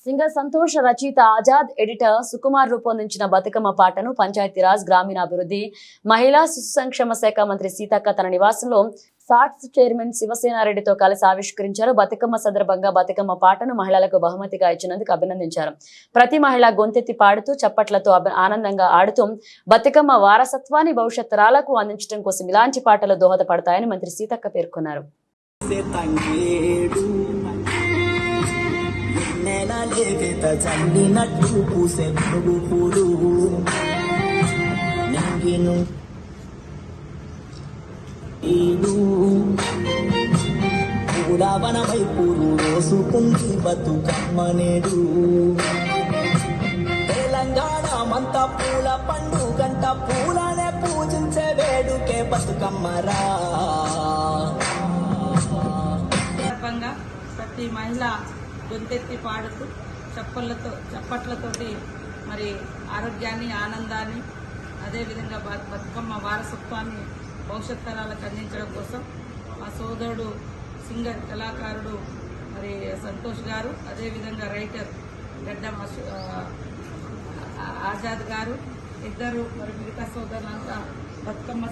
Singer Santosh రచయిత Azad editor Sukumar రూపొందించిన బతుకమ్మ పాటను పంచాయతీరాజ్ గ్రామీణాభివృద్ధి మహిళా శిశు సంక్షేమ శాఖ మంత్రి సీతక్క తన నివాసంలో సాట్స్ చైర్మన్ శివసేనారెడ్డితో కలిసి ఆవిష్కరించారు. బతుకమ్మ సందర్భంగా బతుకమ్మ పాటను మహిళలకు బహుమతిగా ఇచ్చినందుకు అభినందించారు. ప్రతి మహిళ గొంతెత్తి పాడుతూ చప్పట్లతో ఆనందంగా ఆడుతూ బతుకమ్మ వారసత్వాన్ని భవిష్యత్ తరాలకు అందించడం కోసం ఇలాంటి పాటలు దోహదపడతాయని మంత్రి సీతక్క పేర్కొన్నారు. నెలలేత చల్లినట్టు పూసే పురుగు పూలు నింగిను పూలవనమై పూలు రోజుకుంది బతుకమ్మ నేడు. తెలంగాణ మంత పూల పండుగంట పూలనే పూజించే వేడుకే బతుకమ్మరా. ప్రతి మహిళ గొంతెత్తి పాడుతూ చప్పట్లతోటి మరి ఆరోగ్యాన్ని, ఆనందాన్ని, అదేవిధంగా బతుకమ్మ వారసత్వాన్ని భవిష్యత్ తరాలకు అందించడం కోసం మా సోదరుడు సింగర్ కళాకారుడు మరి సంతోష్ గారు, అదేవిధంగా రైటర్ గడ్డం ఆజాద్ గారు ఇద్దరు మరి మిగతా సోదరులంతా బతుకమ్మ